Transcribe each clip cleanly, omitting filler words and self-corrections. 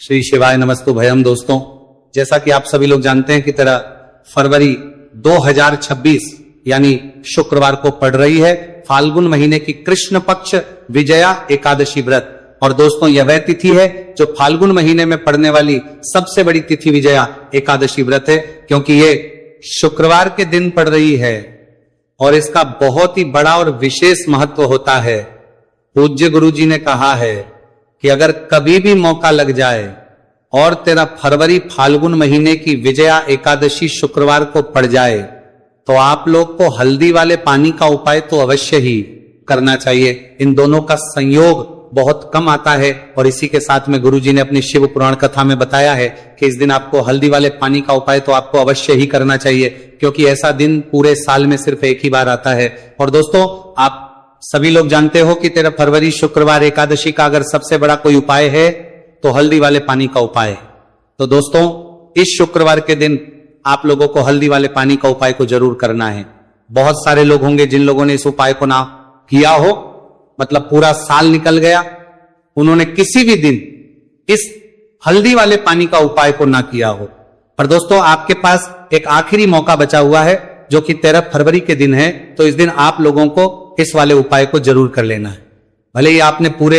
श्री शिवाय नमस्तु भयम। दोस्तों, जैसा कि आप सभी लोग जानते हैं कि तेरा फरवरी 2026 यानी शुक्रवार को पड़ रही है फाल्गुन महीने की कृष्ण पक्ष विजया एकादशी व्रत। और दोस्तों, यह वह तिथि है जो फाल्गुन महीने में पड़ने वाली सबसे बड़ी तिथि विजया एकादशी व्रत है, क्योंकि ये शुक्रवार के दिन पड़ रही है और इसका बहुत ही बड़ा और विशेष महत्व होता है। पूज्य गुरु जी ने कहा है कि अगर कभी भी मौका लग जाए और तेरा फरवरी फाल्गुन महीने की विजया एकादशी शुक्रवार को पड़ जाए तो आप लोग को हल्दी वाले पानी का उपाय तो अवश्य ही करना चाहिए। इन दोनों का संयोग बहुत कम आता है और इसी के साथ में गुरुजी ने अपनी शिव पुराण कथा में बताया है कि इस दिन आपको हल्दी वाले पानी का उपाय तो आपको अवश्य ही करना चाहिए, क्योंकि ऐसा दिन पूरे साल में सिर्फ एक ही बार आता है। और दोस्तों, आप सभी लोग जानते हो कि तेरा फरवरी शुक्रवार एकादशी का अगर सबसे बड़ा कोई उपाय है तो हल्दी वाले पानी का उपाय है। तो दोस्तों, इस शुक्रवार के दिन आप लोगों को हल्दी वाले पानी का उपाय को जरूर करना है। बहुत सारे लोग होंगे जिन लोगों ने इस उपाय को ना किया हो, मतलब पूरा साल निकल गया, उन्होंने किसी भी दिन इस हल्दी वाले पानी का उपाय को ना किया हो। पर दोस्तों, आपके पास एक आखिरी मौका बचा हुआ है जो कि 13 फरवरी के दिन है, तो इस दिन आप लोगों को इस वाले उपाय को जरूर कर लेना है। भले ही आपने पूरे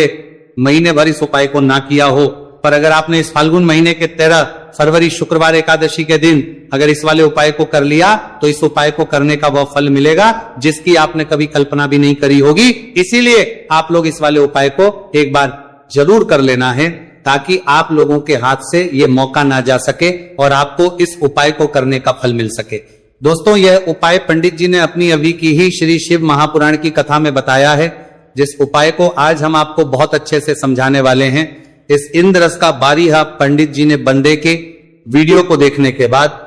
महीने भर इस उपाय को ना किया हो, पर अगर आपने इस फाल्गुन महीने के 13 फरवरी शुक्रवार एकादशी के दिन अगर इस वाले उपाय को कर लिया तो इस उपाय को करने का वह फल मिलेगा जिसकी आपने कभी कल्पना भी नहीं करी होगी। इसीलिए आप लोग इस वाले उपाय को एक बार जरूर कर लेना है, ताकि आप लोगों के हाथ से यह मौका ना जा सके और आपको इस उपाय को करने का फल मिल सके। दोस्तों, यह उपाय पंडित जी ने अपनी अभी की ही श्री शिव महापुराण की कथा में बताया है, जिस उपाय को आज हम आपको बहुत अच्छे से समझाने वाले हैं। इस इंद्ररस का बारीहा पंडित जी ने बंदे के वीडियो को देखने के बाद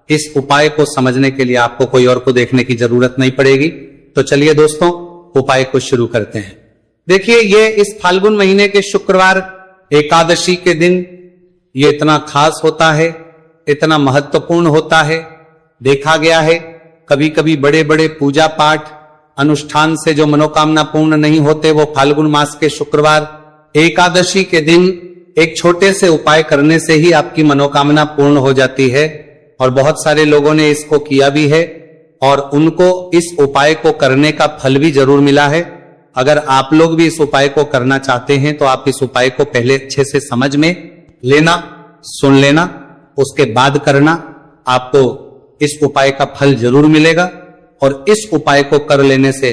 इस उपाय को समझने के लिए आपको कोई और को देखने की जरूरत नहीं पड़ेगी। तो चलिए दोस्तों, उपाय को शुरू करते हैं। देखिए, ये इस फाल्गुन महीने के शुक्रवार एकादशी के दिन ये इतना खास होता है, इतना महत्वपूर्ण होता है। देखा गया है कभी कभी बड़े बड़े पूजा पाठ अनुष्ठान से जो मनोकामना पूर्ण नहीं होते, वो फाल्गुन मास के शुक्रवार एकादशी के दिन एक छोटे से उपाय करने से ही आपकी मनोकामना पूर्ण हो जाती है। और बहुत सारे लोगों ने इसको किया भी है और उनको इस उपाय को करने का फल भी जरूर मिला है। अगर आप लोग भी इस उपाय को करना चाहते हैं तो आप इस उपाय को पहले अच्छे से समझ में लेना, सुन लेना, उसके बाद करना। आपको इस उपाय का फल जरूर मिलेगा और इस उपाय को कर लेने से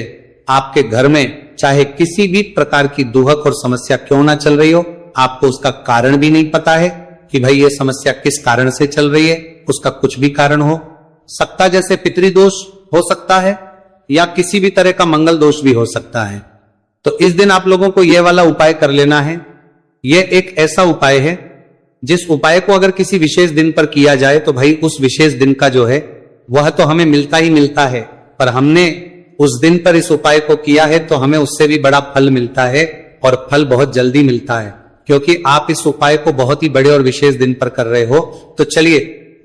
आपके घर में चाहे किसी भी प्रकार की दुहक और समस्या क्यों ना चल रही हो, आपको उसका कारण भी नहीं पता है कि भाई ये समस्या किस कारण से चल रही है, उसका कुछ भी कारण हो सकता, जैसे पितृदोष हो सकता है या किसी भी तरह का मंगल दोष भी हो सकता है। तो इस दिन आप लोगों को यह वाला उपाय कर लेना है। यह एक ऐसा उपाय है जिस उपाय को अगर किसी विशेष दिन पर किया जाए तो भाई उस विशेष दिन का जो है वह तो हमें मिलता ही मिलता है, पर हमने उस दिन पर इस उपाय को किया है तो हमें उससे भी बड़ा फल मिलता है और फल बहुत जल्दी मिलता है, क्योंकि आप इस उपाय को बहुत ही बड़े और विशेष दिन पर कर रहे हो। तो चलिए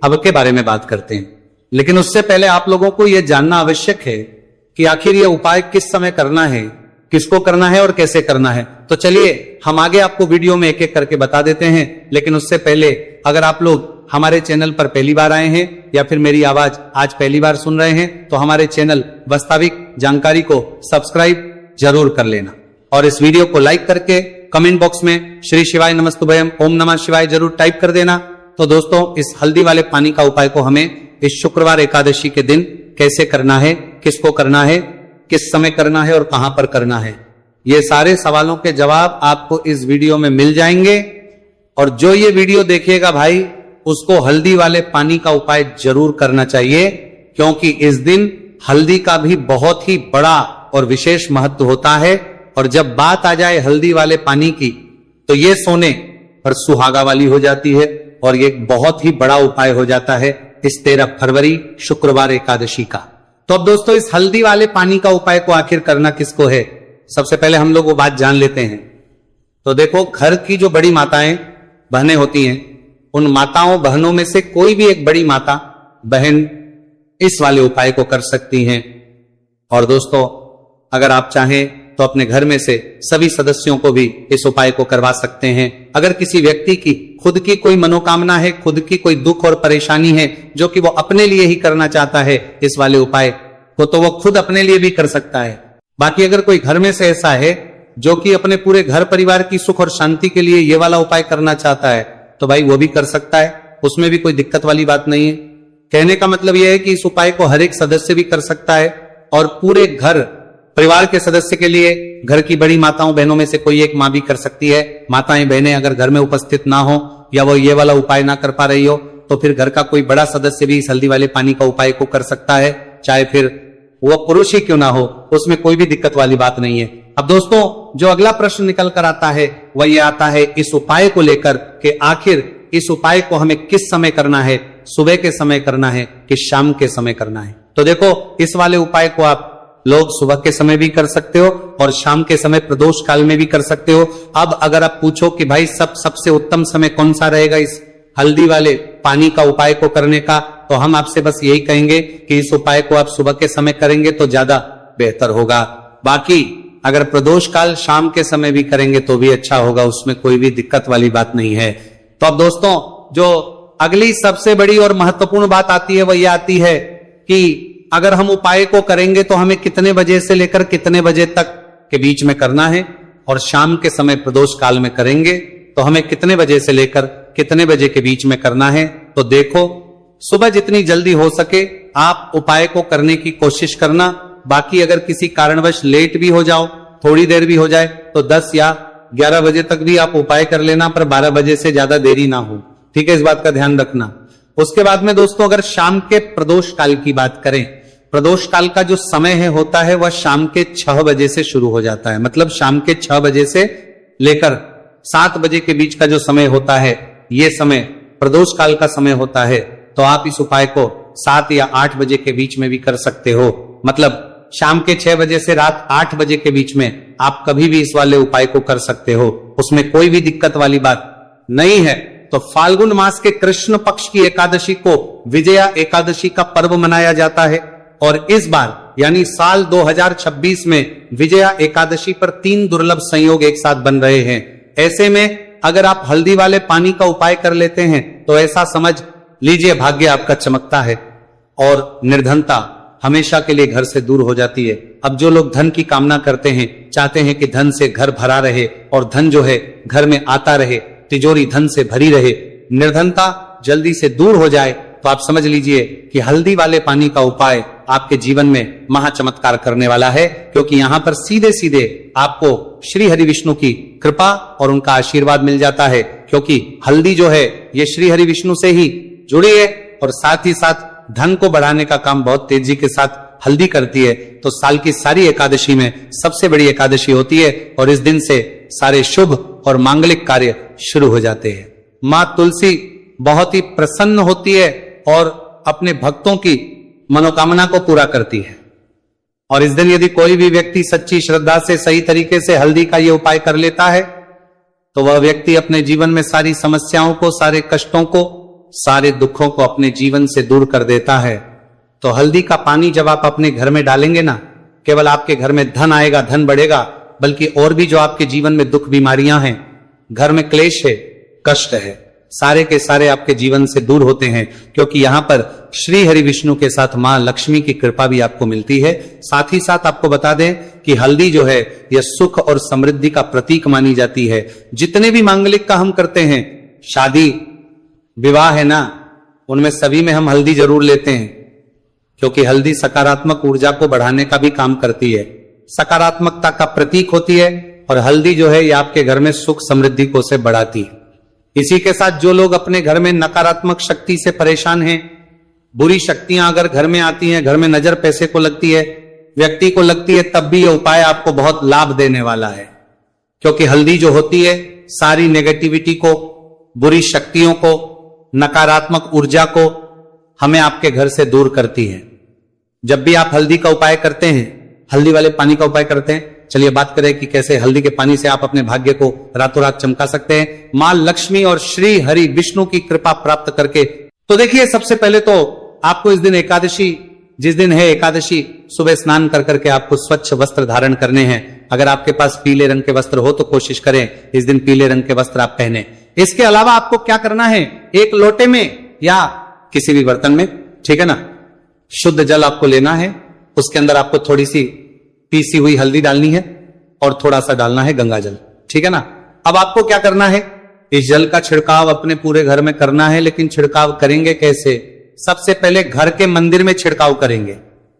अब के बारे में बात करते हैं, लेकिन उससे पहले आप लोगों को यह जानना आवश्यक है कि आखिर यह उपाय किस समय करना है, किसको करना है और कैसे करना है। तो चलिए हम आगे आपको वीडियो में एक एक करके बता देते हैं, लेकिन उससे पहले अगर आप लोग हमारे चैनल पर पहली बार आए हैं या फिर मेरी आवाज आज पहली बार सुन रहे हैं तो हमारे चैनल वास्तविक जानकारी को सब्सक्राइब जरूर कर लेना और इस वीडियो को लाइक करके कमेंट बॉक्स में श्री शिवाय नमस्तुभयम ओम नमः शिवाय जरूर टाइप कर देना। तो दोस्तों, इस हल्दी वाले पानी का उपाय को हमें इस शुक्रवार एकादशी के दिन कैसे करना है, किसको करना है, किस समय करना है और कहां पर करना है, ये सारे सवालों के जवाब आपको इस वीडियो में मिल जाएंगे। और जो ये वीडियो देखेगा भाई, उसको हल्दी वाले पानी का उपाय जरूर करना चाहिए, क्योंकि इस दिन हल्दी का भी बहुत ही बड़ा और विशेष महत्व होता है। और जब बात आ जाए हल्दी वाले पानी की तो ये सोने पर सुहागा वाली हो जाती है और ये बहुत ही बड़ा उपाय हो जाता है इस 13 फरवरी शुक्रवार एकादशी का। तो अब दोस्तों, इस हल्दी वाले पानी का उपाय को आखिर करना किसको है, सबसे पहले हम लोग वो बात जान लेते हैं। तो देखो, घर की जो बड़ी माताएं बहनें होती हैं, उन माताओं बहनों में से कोई भी एक बड़ी माता बहन इस वाले उपाय को कर सकती हैं। और दोस्तों, अगर आप चाहें तो अपने घर में से सभी सदस्यों को भी इस उपाय को करवा सकते हैं। अगर किसी व्यक्ति की खुद की कोई मनोकामना है, खुद की कोई दुख और परेशानी है जो कि वो अपने लिए ही करना चाहता है, इस वाले उपाय को तो वो खुद अपने लिए भी कर सकता है। बाकी अगर कोई घर में से ऐसा है जो कि अपने पूरे घर परिवार की सुख और शांति के लिए ये वाला उपाय करना चाहता है, तो भाई वो भी कर सकता है, उसमें भी कोई दिक्कत वाली बात नहीं है। कहने का मतलब यह है कि इस उपाय को हर एक सदस्य भी कर सकता है और पूरे घर परिवार के सदस्य के लिए घर की बड़ी माताओं बहनों में से कोई एक मां भी कर सकती है। माताएं बहनें अगर घर में उपस्थित ना हो या वो ये वाला उपाय ना कर पा रही हो तो फिर घर का कोई बड़ा सदस्य भी इस हल्दी वाले पानी का उपाय को कर सकता है, चाहे फिर वो पुरुष ही क्यों ना हो, उसमें कोई भी दिक्कत वाली बात नहीं है। अब दोस्तों, जो अगला प्रश्न निकल कर आता है वह ये आता है इस उपाय को लेकर कि आखिर इस उपाय को हमें किस समय करना है, सुबह के समय करना है कि शाम के समय करना है। तो देखो, इस वाले उपाय को आप लोग सुबह के समय भी कर सकते हो और शाम के समय प्रदोष काल में भी कर सकते हो। अब अगर आप पूछो कि भाई सबसे उत्तम समय कौन सा रहेगा इस हल्दी वाले पानी का उपाय को करने का, तो हम आपसे बस यही कहेंगे कि इस उपाय को आप सुबह के समय करेंगे तो ज्यादा बेहतर होगा। बाकी अगर प्रदोष काल शाम के समय भी करेंगे तो भी अच्छा होगा, उसमें कोई भी दिक्कत वाली बात नहीं है। तो अब दोस्तों, जो अगली सबसे बड़ी और महत्वपूर्ण बात आती है वह यह आती है कि अगर हम उपाय को करेंगे तो हमें कितने बजे से लेकर कितने बजे तक के बीच में करना है, और शाम के समय प्रदोष काल में करेंगे तो हमें कितने बजे से लेकर कितने बजे के बीच में करना है। तो देखो, सुबह जितनी जल्दी हो सके आप उपाय को करने की कोशिश करना। बाकी अगर किसी कारणवश लेट भी हो जाओ, थोड़ी देर भी हो जाए, तो 10 या 11 बजे तक भी आप उपाय कर लेना, पर 12 बजे से ज्यादा देरी ना हो, ठीक है, इस बात का ध्यान रखना। उसके बाद में दोस्तों, अगर शाम के प्रदोष काल की बात करें, प्रदोष काल का जो समय है होता है वह शाम के 6 बजे से शुरू हो जाता है। मतलब शाम के 6 बजे से लेकर 7 बजे के बीच का जो समय होता है, ये समय प्रदोष काल का समय होता है। तो आप इस उपाय को 7 या 8 बजे के बीच में भी कर सकते हो। मतलब शाम के 6 बजे से रात 8 बजे के बीच में आप कभी भी इस वाले उपाय को कर सकते हो, उसमें कोई भी दिक्कत वाली बात नहीं है। तो फाल्गुन मास के कृष्ण पक्ष की एकादशी को विजया एकादशी का पर्व मनाया जाता है, और इस बार यानी साल 2026 में विजया एकादशी पर 3 दुर्लभ संयोग एक साथ बन रहे हैं। ऐसे में अगर आप हल्दी वाले पानी का उपाय कर लेते हैं तो ऐसा समझ लीजिए भाग्य आपका चमकता है और निर्धनता हमेशा के लिए घर से दूर हो जाती है। अब जो लोग धन की कामना करते हैं, चाहते हैं कि धन से घर भरा रहे और धन जो है घर में आता रहे, तिजोरी धन से भरी रहे, निर्धनता जल्दी से दूर हो जाए, तो आप समझ लीजिए कि हल्दी वाले पानी का उपाय आपके जीवन में महाचमत्कार करने वाला है। क्योंकि यहां पर सीधे सीधे आपको श्री हरि विष्णु की कृपा और उनका आशीर्वाद मिल जाता है। क्योंकि हल्दी जो है ये श्री हरि विष्णु से ही जुड़ी है और साथ ही साथ धन को बढ़ाने का काम बहुत तेजी के साथ हल्दी करती है। तो साल की सारी एकादशी में सबसे बड़ी एकादशी होती है और इस दिन से सारे शुभ और मांगलिक कार्य शुरू हो जाते हैं। मां तुलसी बहुत ही प्रसन्न होती है और अपने भक्तों की मनोकामना को पूरा करती है। और इस दिन यदि कोई भी व्यक्ति सच्ची श्रद्धा से सही तरीके से हल्दी का ये उपाय कर लेता है तो वह व्यक्ति अपने जीवन में सारी समस्याओं को, सारे कष्टों को, सारे दुखों को अपने जीवन से दूर कर देता है। तो हल्दी का पानी जब आप अपने घर में डालेंगे ना, केवल आपके घर में धन आएगा, धन बढ़ेगा, बल्कि और भी जो आपके जीवन में दुख बीमारियां हैं, घर में क्लेश है, कष्ट है, सारे के सारे आपके जीवन से दूर होते हैं। क्योंकि यहां पर श्री हरि विष्णु के साथ मां लक्ष्मी की कृपा भी आपको मिलती है। साथ ही साथ आपको बता दें कि हल्दी जो है यह सुख और समृद्धि का प्रतीक मानी जाती है। जितने भी मांगलिक का हम करते हैं, शादी विवाह है ना, उनमें सभी में हम हल्दी जरूर लेते हैं। क्योंकि हल्दी सकारात्मक ऊर्जा को बढ़ाने का भी काम करती है, सकारात्मकता का प्रतीक होती है, और हल्दी जो है ये आपके घर में सुख समृद्धि को से बढ़ाती है। इसी के साथ जो लोग अपने घर में नकारात्मक शक्ति से परेशान हैं, बुरी शक्तियां अगर घर में आती हैं, घर में नजर पैसे को लगती है, व्यक्ति को लगती है, तब भी यह उपाय आपको बहुत लाभ देने वाला है। क्योंकि हल्दी जो होती है सारी नेगेटिविटी को, बुरी शक्तियों को, नकारात्मक ऊर्जा को हमें आपके घर से दूर करती है। जब भी आप हल्दी का उपाय करते हैं, हल्दी वाले पानी का उपाय करते हैं, चलिए बात करें कि कैसे हल्दी के पानी से आप अपने भाग्य को रातों रात चमका सकते हैं, मां लक्ष्मी और श्री हरि विष्णु की कृपा प्राप्त करके। तो देखिए, सबसे पहले तो आपको इस दिन एकादशी, जिस दिन है एकादशी, सुबह स्नान कर करके आपको स्वच्छ वस्त्र धारण करने हैं। अगर आपके पास पीले रंग के वस्त्र हो तो कोशिश करें इस दिन पीले रंग के वस्त्र आप पहने। इसके अलावा आपको क्या करना है, एक लोटे में या किसी भी बर्तन में, ठीक है ना, शुद्ध जल आपको लेना है। उसके अंदर आपको थोड़ी सी पीसी हुई हल्दी डालनी है और थोड़ा सा डालना है गंगा जल, ठीक है ना। अब आपको क्या करना है, इस जल का छिड़काव अपने पूरे घर में करना है। लेकिन छिड़काव करेंगे कैसे? सबसे पहले घर के मंदिर में छिड़काव करेंगे।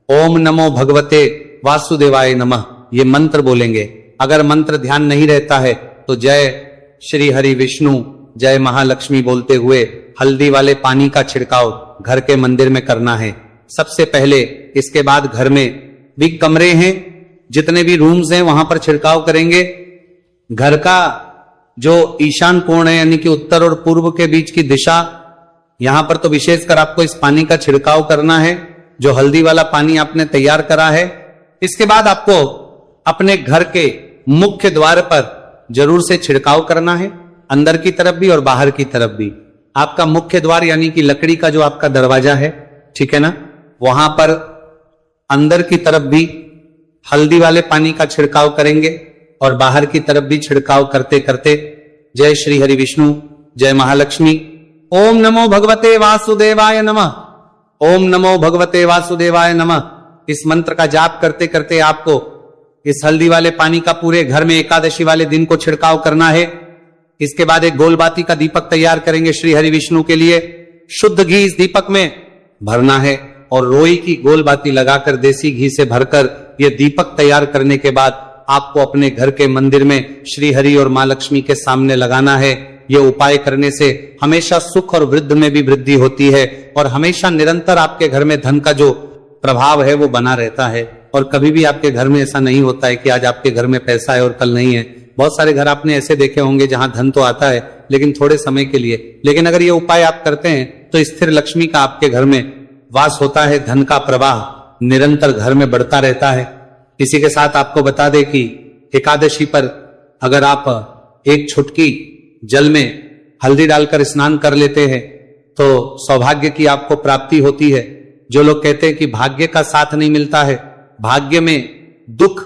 ओम नमो भगवते वासुदेवाय नमः, ये मंत्र बोलेंगे। अगर मंत्र ध्यान नहीं रहता है तो जय श्री हरि विष्णु, जय महालक्ष्मी बोलते हुए हल्दी वाले पानी का छिड़काव घर के मंदिर में करना है सबसे पहले। इसके बाद घर में भी कमरे हैं, जितने भी रूम्स हैं वहां पर छिड़काव करेंगे। घर का जो ईशान कोण है, यानी कि उत्तर और पूर्व के बीच की दिशा, यहां पर तो विशेषकर आपको इस पानी का छिड़काव करना है, जो हल्दी वाला पानी आपने तैयार करा है। इसके बाद आपको अपने घर के मुख्य द्वार पर जरूर से छिड़काव करना है, अंदर की तरफ भी और बाहर की तरफ भी। आपका मुख्य द्वार यानी कि लकड़ी का जो आपका दरवाजा है, ठीक है ना, वहां पर अंदर की तरफ भी हल्दी वाले पानी का छिड़काव करेंगे और बाहर की तरफ भी छिड़काव करते करते जय श्री हरि विष्णु, जय महालक्ष्मी, ओम नमो भगवते वासुदेवाय नमः, ओम नमो भगवते वासुदेवाय नमः, इस मंत्र का जाप करते करते आपको इस हल्दी वाले पानी का पूरे घर में एकादशी वाले दिन को छिड़काव करना है। इसके बाद एक गोलबाती का दीपक तैयार करेंगे श्री हरि विष्णु के लिए। शुद्ध घी इस दीपक में भरना है और रोई की गोलबाती लगाकर देसी घी से भरकर यह दीपक तैयार करने के बाद आपको अपने घर के मंदिर में श्री हरि और मां लक्ष्मी के सामने लगाना है। यह उपाय करने से हमेशा सुख और वृद्धि में भी वृद्धि होती है और हमेशा निरंतर आपके घर में धन का जो प्रभाव है वो बना रहता है। और कभी भी आपके घर में ऐसा नहीं होता है कि आज आपके घर में पैसा है और कल नहीं है। बहुत सारे घर आपने ऐसे देखे होंगे जहां धन तो आता है लेकिन थोड़े समय के लिए। लेकिन अगर ये उपाय आप करते हैं तो स्थिर लक्ष्मी का आपके घर में वास होता है, धन का प्रवाह निरंतर घर में बढ़ता रहता है। इसी के साथ आपको बता दें कि एकादशी पर अगर आप एक चुटकी जल में हल्दी डालकर स्नान कर लेते हैं तो सौभाग्य की आपको प्राप्ति होती है। जो लोग कहते हैं कि भाग्य का साथ नहीं मिलता है, भाग्य में दुख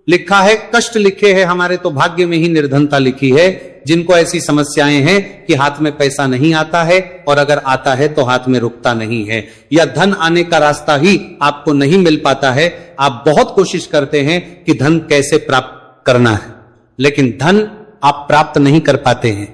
लिखा है, कष्ट लिखे हैं हमारे, तो भाग्य में ही निर्धनता लिखी है। जिनको ऐसी समस्याएं हैं कि हाथ में पैसा नहीं आता है और अगर आता है तो हाथ में रुकता नहीं है, या धन आने का रास्ता ही आपको नहीं मिल पाता है, आप बहुत कोशिश करते हैं कि धन कैसे प्राप्त करना है लेकिन धन आप प्राप्त नहीं कर पाते हैं,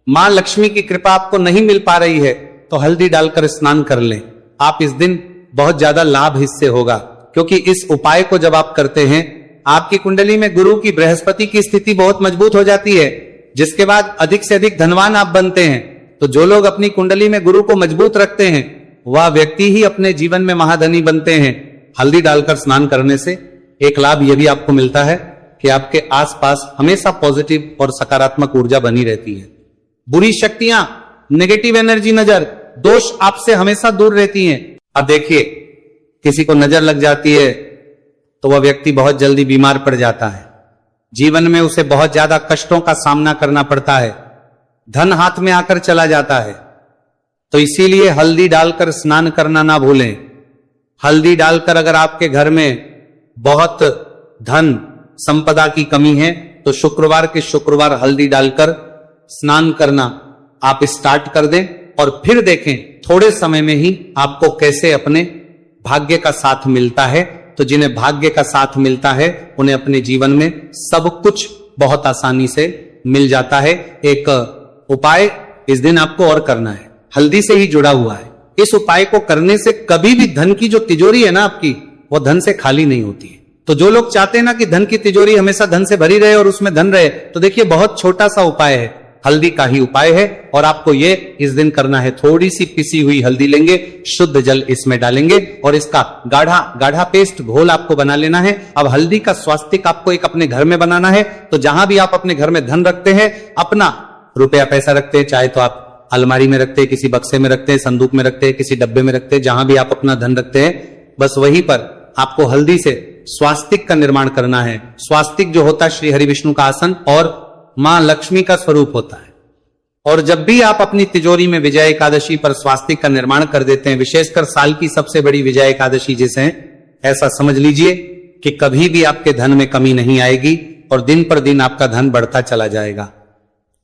मां लक्ष्मी की कृपा आपको नहीं मिल पा रही है, तो हल्दी डालकर स्नान कर लें। आप इस दिन बहुत ज्यादा लाभ इससे होगा, क्योंकि इस उपाय को जब आप करते हैं आपकी कुंडली में गुरु की, बृहस्पति की स्थिति बहुत मजबूत हो जाती है, जिसके बाद अधिक से अधिक धनवान आप बनते हैं। तो जो लोग अपनी कुंडली में गुरु को मजबूत रखते हैं वह व्यक्ति ही अपने जीवन में महाधनी बनते हैं। हल्दी डालकर स्नान करने से एक लाभ यह भी आपको मिलता है कि आपके आसपास हमेशा पॉजिटिव और सकारात्मक ऊर्जा बनी रहती है। बुरी शक्तियां, नेगेटिव एनर्जी, नजर, दोष आपसे हमेशा दूर रहती हैं। अब देखिए, किसी को नजर लग जाती है तो वह व्यक्ति बहुत जल्दी बीमार पड़ जाता है, जीवन में उसे बहुत ज्यादा कष्टों का सामना करना पड़ता है, धन हाथ में आकर चला जाता है। तो इसीलिए हल्दी डालकर स्नान करना ना भूलें। हल्दी डालकर अगर आपके घर में बहुत धन संपदा की कमी है तो शुक्रवार के शुक्रवार हल्दी डालकर स्नान करना आप स्टार्ट कर दें और फिर देखें थोड़े समय में ही आपको कैसे अपने भाग्य का साथ मिलता है। तो जिन्हें भाग्य का साथ मिलता है उन्हें अपने जीवन में सब कुछ बहुत आसानी से मिल जाता है। एक उपाय इस दिन आपको और करना है, हल्दी से ही जुड़ा हुआ है। इस उपाय को करने से कभी भी धन की जो तिजोरी है ना आपकी, वो धन से खाली नहीं होती है। तो जो लोग चाहते हैं ना कि धन की तिजोरी हमेशा धन से भरी रहे और उसमें धन रहे, तो देखिए बहुत छोटा सा उपाय है, हल्दी का ही उपाय है। और आपको ये इस दिन करना है, थोड़ी सी पिसी हुई हल्दी लेंगे, शुद्ध जल इसमें डालेंगे और इसका गाढ़ा गाढ़ा पेस्ट घोल आपको बना लेना है। अब हल्दी का स्वास्तिक आपको एक अपने घर में बनाना है। तो जहां भी आप अपने घर में धन रखते हैं, अपना रुपया पैसा रखते हैं, चाहे तो आप अलमारी में रखते हैं, किसी बक्से में रखते हैं, संदूक में रखते हैं, किसी डब्बे में रखते हैं, जहां भी आप अपना धन रखते हैं, बस वहीं पर आपको हल्दी से स्वास्तिक का निर्माण करना है। स्वास्तिक जो होता है श्री हरि विष्णु का आसन और मां लक्ष्मी का स्वरूप होता है। और जब भी आप अपनी तिजोरी में विजय एकादशी पर स्वास्तिक का निर्माण कर देते हैं, विशेषकर साल की सबसे बड़ी विजय एकादशी जिसे ऐसा समझ लीजिए कि कभी भी आपके धन में कमी नहीं आएगी और दिन पर दिन आपका धन बढ़ता चला जाएगा।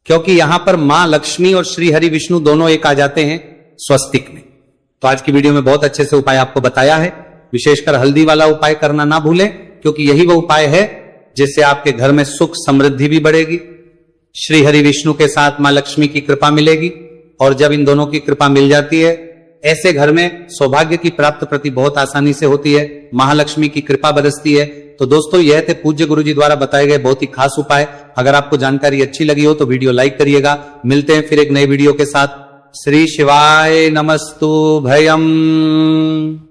क्योंकि यहां पर मां लक्ष्मी और श्री हरि विष्णु दोनों एक आ जाते हैं स्वस्तिक में। तो आज की वीडियो में बहुत अच्छे से उपाय आपको बताया है। विशेषकर हल्दी वाला उपाय करना ना भूलें, क्योंकि यही वो उपाय है जिससे आपके घर में सुख समृद्धि भी बढ़ेगी, श्री हरि विष्णु के साथ मां लक्ष्मी की कृपा मिलेगी, और जब इन दोनों की कृपा मिल जाती है, ऐसे घर में सौभाग्य की प्राप्त प्रति बहुत आसानी से होती है, महालक्ष्मी की कृपा बरसती है। तो दोस्तों, यह थे पूज्य गुरुजी द्वारा बताए गए बहुत ही खास उपाय। अगर आपको जानकारी अच्छी लगी हो तो वीडियो लाइक करिएगा। मिलते हैं फिर एक नए वीडियो के साथ। श्री शिवाय नमस्तु भयम।